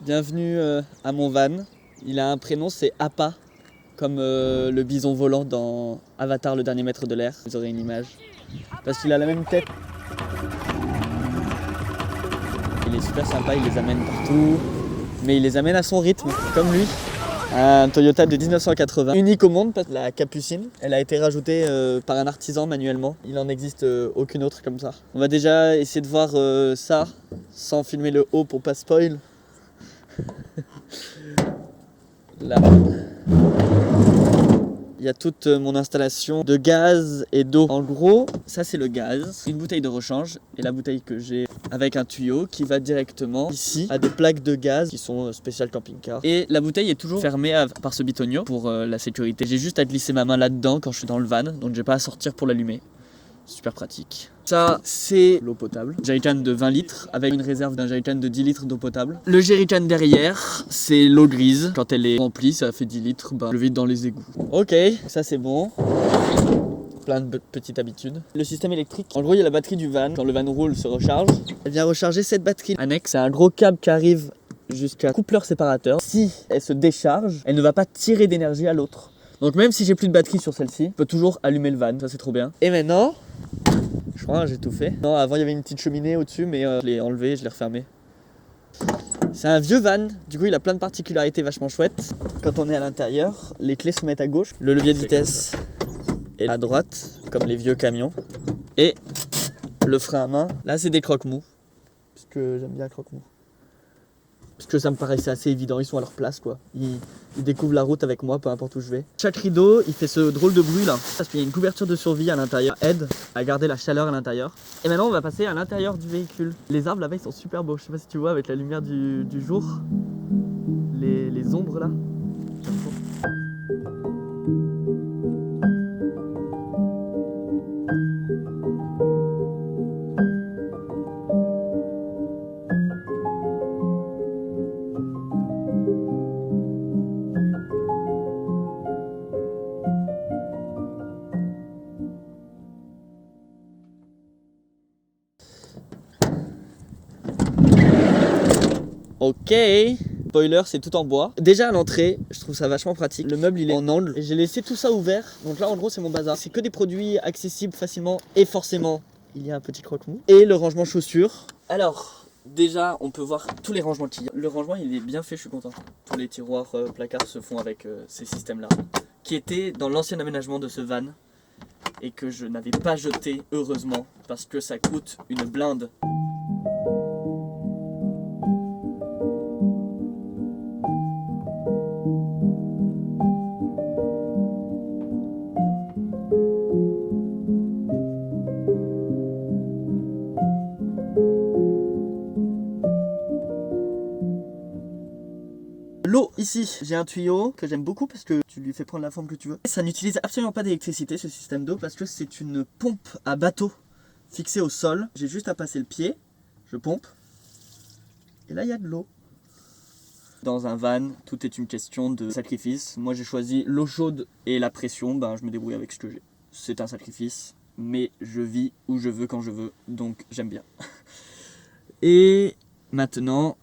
Bienvenue à mon van. Il a un prénom, c'est Appa, comme le bison volant dans Avatar, le dernier maître de l'air. Vous aurez une image. Parce qu'il a la même tête. Il est super sympa, il les amène partout. Mais il les amène à son rythme, comme lui. Un Toyota de 1980, unique au monde, parce que la capucine, elle a été rajoutée par un artisan manuellement. Il n'en existe aucune autre comme ça. On va déjà essayer de voir ça, sans filmer le haut pour pas spoil. Là, il y a toute mon installation de gaz et d'eau. En gros, ça c'est le gaz, une bouteille de rechange et la bouteille que j'ai avec un tuyau qui va directement ici à des plaques de gaz qui sont spéciales camping-car. Et la bouteille est toujours fermée par ce bitonio pour la sécurité. J'ai juste à glisser ma main là-dedans quand je suis dans le van, donc j'ai pas à sortir pour l'allumer. Super pratique. Ça, c'est l'eau potable. Jerrycan de 20 litres avec une réserve d'un jerrycan de 10 litres d'eau potable. Le jerrycan derrière, c'est l'eau grise. Quand elle est remplie, ça fait 10 litres, je le vide dans les égouts. Ok, ça c'est bon. Plein de petites habitudes. Le système électrique, en gros, il y a la batterie du van. Quand le van roule, se recharge. Elle vient recharger cette batterie. Annexe, c'est un gros câble qui arrive jusqu'à coupleur séparateur. Si elle se décharge, elle ne va pas tirer d'énergie à l'autre. Donc même si j'ai plus de batterie sur celle-ci, je peux toujours allumer le van, ça c'est trop bien. Et maintenant, je crois que j'ai tout fait. Non, avant il y avait une petite cheminée au-dessus, mais je l'ai enlevé, je l'ai refermé. C'est un vieux van, du coup il a plein de particularités vachement chouettes. Quand on est à l'intérieur, les clés se mettent à gauche, le levier de vitesse est à droite, comme les vieux camions. Et le frein à main, là c'est des croque-mous, parce que j'aime bien croque-mous. Parce que ça me paraissait assez évident, ils sont à leur place quoi. Ils découvrent la route avec moi, peu importe où je vais. Chaque rideau, il fait ce drôle de bruit là. Parce qu'il y a une couverture de survie à l'intérieur, aide à garder la chaleur à l'intérieur. Et maintenant on va passer à l'intérieur du véhicule. Les arbres là-bas ils sont super beaux, je sais pas si tu vois avec la lumière du jour. Les ombres là. J'aime trop. Ok, spoiler, c'est tout en bois. Déjà à l'entrée, je trouve ça vachement pratique. Le meuble il est en angle. J'ai laissé tout ça ouvert. Donc là en gros c'est mon bazar. C'est que des produits accessibles facilement. Et forcément, il y a un petit croque-mou. Et le rangement chaussures. Alors, déjà on peut voir tous les rangements qu'il y a. Le rangement il est bien fait, je suis content. Tous les tiroirs, placards se font avec ces systèmes là. Qui étaient dans l'ancien aménagement de ce van. Et que je n'avais pas jeté, heureusement. Parce que ça coûte une blinde. L'eau ici, j'ai un tuyau que j'aime beaucoup parce que tu lui fais prendre la forme que tu veux. Ça n'utilise absolument pas d'électricité ce système d'eau parce que c'est une pompe à bateau fixée au sol. J'ai juste à passer le pied, je pompe et là il y a de l'eau. Dans un van, tout est une question de sacrifice. Moi j'ai choisi l'eau chaude et la pression, je me débrouille avec ce que j'ai. C'est un sacrifice, mais je vis où je veux quand je veux, donc j'aime bien. Et maintenant,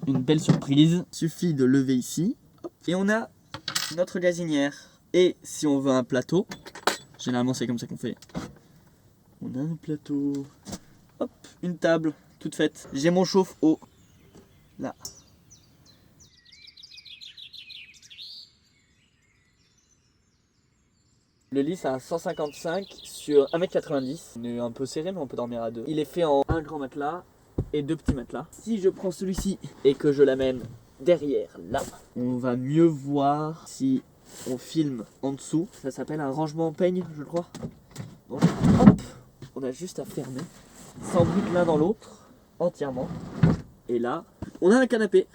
une belle surprise, suffit de lever ici, hop, et on a notre gazinière. Et si on veut un plateau, généralement c'est comme ça qu'on fait. On a un plateau, hop, une table toute faite. J'ai mon chauffe-eau, là. Le lit c'est un 155 sur 1m90. On est un peu serré mais on peut dormir à deux. Il est fait en un grand matelas et deux petits matelas. Si je prends celui-ci et que je l'amène derrière là, on va mieux voir si on filme en dessous. Ça s'appelle un rangement en peigne, je crois. Donc hop, on a juste à fermer, s'embrique l'un dans l'autre entièrement. Et là, on a un canapé.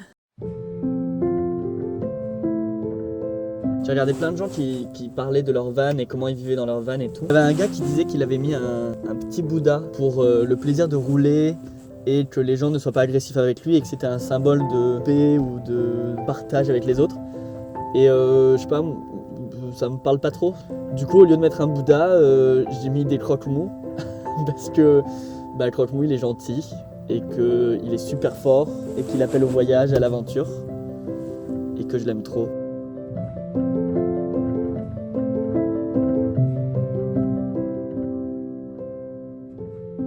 J'ai regardé plein de gens qui parlaient de leur van et comment ils vivaient dans leur van et tout. Il y avait un gars qui disait qu'il avait mis un petit Bouddha pour le plaisir de rouler et que les gens ne soient pas agressifs avec lui et que c'était un symbole de paix ou de partage avec les autres. Et je sais pas, ça me parle pas trop. Du coup, au lieu de mettre un Bouddha, j'ai mis des croque-mous parce que le croque-mou il est gentil et qu'il est super fort et qu'il appelle au voyage, à l'aventure et que je l'aime trop.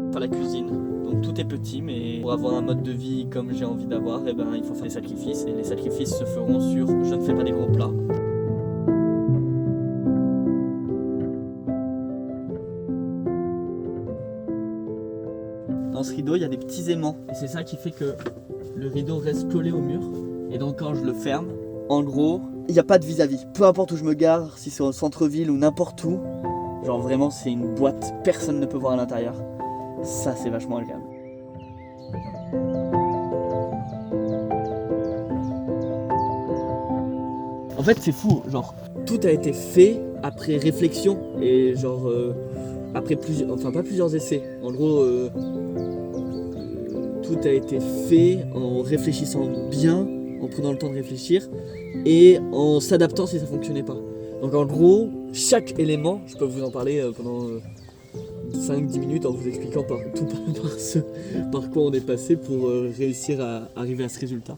Enfin, la cuisine, donc tout est petit, mais pour avoir un mode de vie comme j'ai envie d'avoir, eh ben, il faut faire des sacrifices et les sacrifices se feront sur je ne fais pas des gros plats. Dans ce rideau, il y a des petits aimants et c'est ça qui fait que le rideau reste collé au mur. Et donc quand je le ferme, en gros, il n'y a pas de vis-à-vis. Peu importe où je me gare, si c'est au centre-ville ou n'importe où, genre vraiment c'est une boîte, personne ne peut voir à l'intérieur. Ça c'est vachement agréable. En fait c'est fou, genre tout a été fait après réflexion et genre après plusieurs, enfin pas plusieurs essais. En gros tout a été fait en réfléchissant bien, en prenant le temps de réfléchir et en s'adaptant si ça fonctionnait pas. Donc en gros, chaque élément, je peux vous en parler pendant 5-10 minutes en vous expliquant par quoi on est passé pour réussir à arriver à ce résultat.